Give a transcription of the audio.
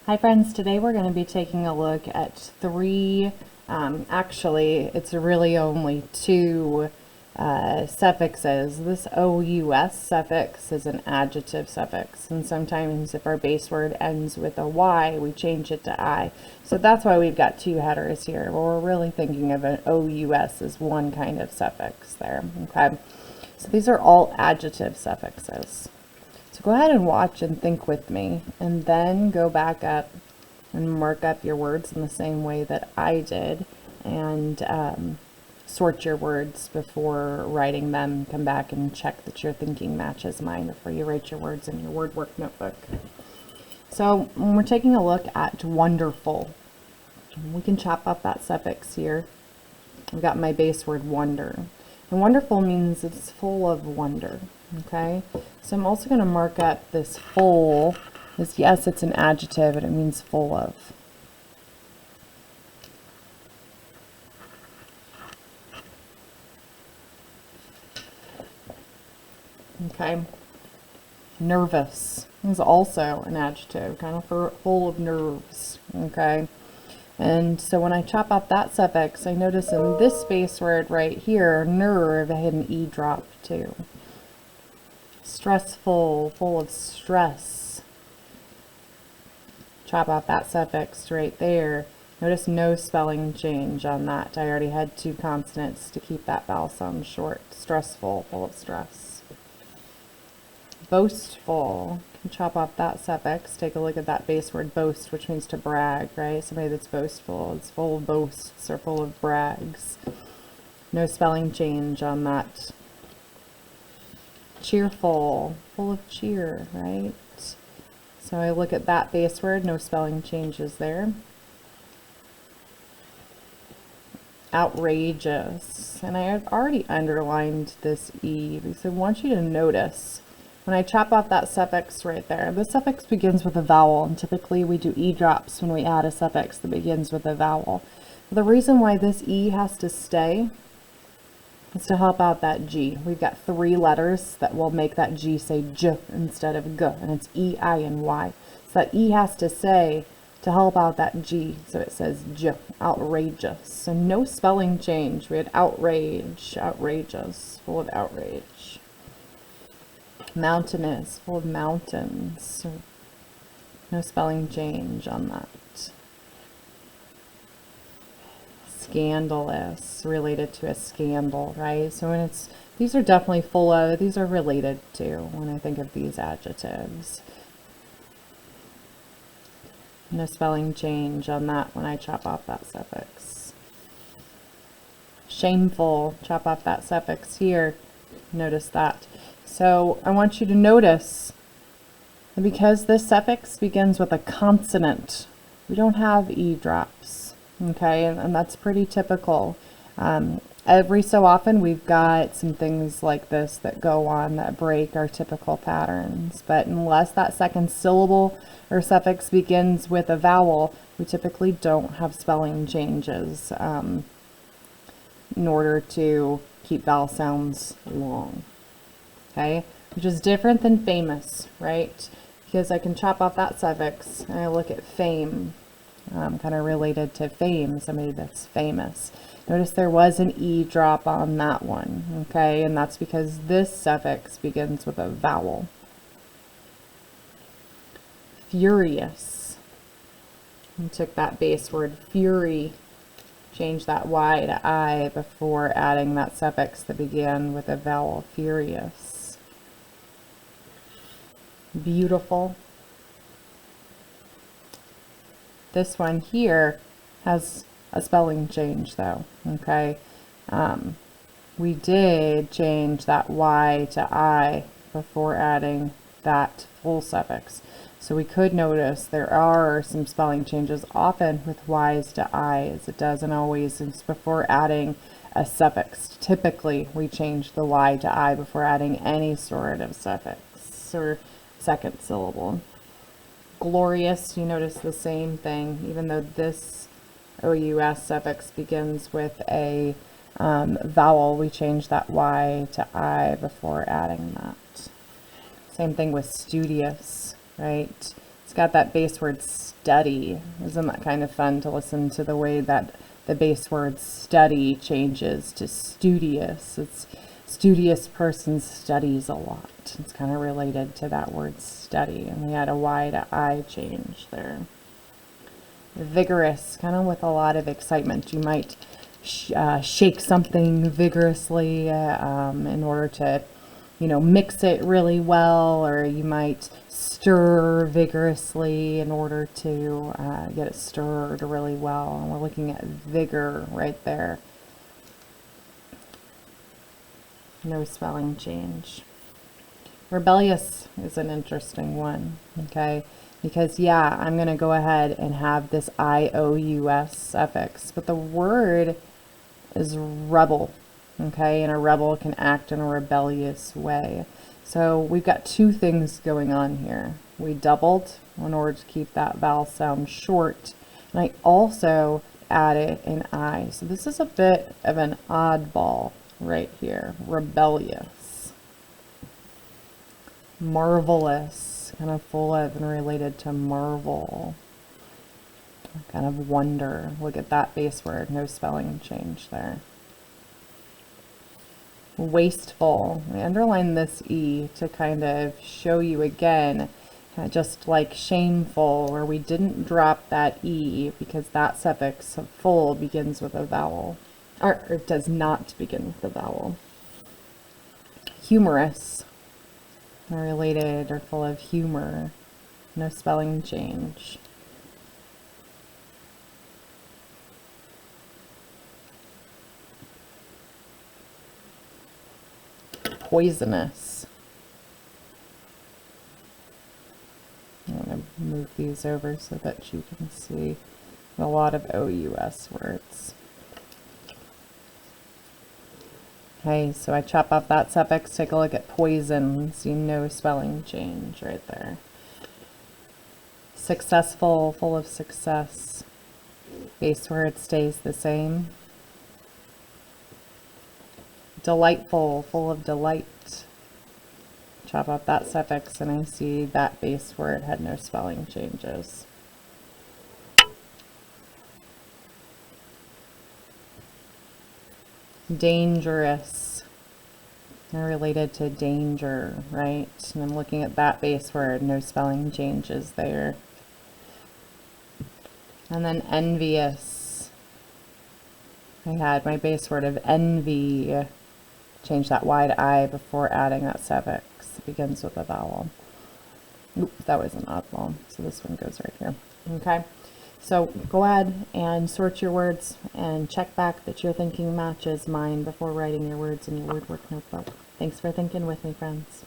Hi friends, today we're going to be taking a look at three, actually it's really only two suffixes. This OUS suffix is an adjective suffix, and sometimes if our base word ends with a Y, we change it to I. So that's why we've got two headers here. Well, we're really thinking of an OUS as one kind of suffix there, okay? So these are all adjective suffixes. So go ahead and watch and think with me, and then go back up and mark up your words in the same way that I did, and sort your words before writing them. Come back and check that your thinking matches mine before you write your words in your word work notebook. So when we're taking a look at wonderful, we can chop up that suffix here. I've got my base word wonder. And wonderful means it's full of wonder, okay? So I'm also going to mark up this full, as yes, it's an adjective, and it means full of. Okay. Nervous is also an adjective, kind of full of nerves, okay? And so when I chop out that suffix, I notice in this space word right here, nerve, I had an E drop too. Stressful, full of stress. Chop out that suffix right there. Notice no spelling change on that. I already had two consonants to keep that vowel sound short. Stressful, full of stress. Boastful. Chop off that suffix. Take a look at that base word boast, which means to brag, right? Somebody that's boastful is full of boasts or full of brags. No spelling change on that. Cheerful, full of cheer, right? So I look at that base word, no spelling changes there. Outrageous, and I have already underlined this E because I want you to notice when I chop off that suffix right there, the suffix begins with a vowel, and typically we do E drops when we add a suffix that begins with a vowel. The reason why this E has to stay is to help out that G. We've got three letters that will make that G say J instead of G, and it's E, I, and Y. So that E has to say to help out that G, so it says J, outrageous. So no spelling change. We had outrage, outrageous, full of outrage. Mountainous, full of mountains. So no spelling change on that. Scandalous, related to a scandal, right? So when it's, these are definitely full of, these are related to when I think of these adjectives. No spelling change on that when I chop off that suffix. Shameful, chop off that suffix here. Notice that. So I want you to notice that because this suffix begins with a consonant, we don't have E drops, okay? And that's pretty typical. Every so often we've got some things like this that go on that break our typical patterns, but unless that second syllable or suffix begins with a vowel, we typically don't have spelling changes in order to keep vowel sounds long. Okay, which is different than famous, right? Because I can chop off that suffix and I look at fame, kind of related to fame, somebody that's famous. Notice there was an E drop on that one, okay? And that's because this suffix begins with a vowel. Furious. I took that base word fury, changed that Y to I before adding that suffix that began with a vowel. Furious. Beautiful. This one here has a spelling change though, okay? We did change that Y to I before adding that full suffix. So we could notice there are some spelling changes often with Y's to I, as it doesn't always. It's before adding a suffix. Typically we change the Y to I before adding any sort of suffix or second syllable. Glorious, you notice the same thing, even though this OUS suffix begins with a vowel, we change that Y to I before adding that. Same thing with studious, right? It's got that base word study. Isn't that kind of fun to listen to the way that the base word study changes to studious? It's studious person studies a lot. It's kind of related to that word study. And we had a Y to I change there. Vigorous, kind of with a lot of excitement. You might shake something vigorously in order to, mix it really well, or you might stir vigorously in order to get it stirred really well. And we're looking at vigor right there. No spelling change. Rebellious is an interesting one, okay? Because, yeah, I'm going to go ahead and have this IOUS suffix, but the word is rebel, okay? And a rebel can act in a rebellious way. So we've got two things going on here. We doubled in order to keep that vowel sound short, and I also added an I. So this is a bit of an oddball right here. Rebellious. Marvelous, kind of full of and related to marvel. Kind of wonder. Look at that base word, no spelling change there. Wasteful. I underline this E to kind of show you again, just like shameful, where we didn't drop that E because that suffix of full begins with a vowel, or it does not begin with a vowel. Humorous, related or full of humor, no spelling change. Poisonous. I'm going to move these over so that you can see a lot of OUS words. Okay, so I chop off that suffix, take a look at poison, see no spelling change right there. Successful, full of success. Base word stays the same. Delightful, full of delight. Chop off that suffix and I see that base word had no spelling changes. Dangerous. They're related to danger, right? And I'm looking at that base word, no spelling changes there. And then envious. I had my base word of envy. Change that Y to I before adding that suffix. It begins with a vowel. Oops, that was an oddball. So this one goes right here. Okay. So go ahead and sort your words and check back that your thinking matches mine before writing your words in your word work notebook. Thanks for thinking with me, friends.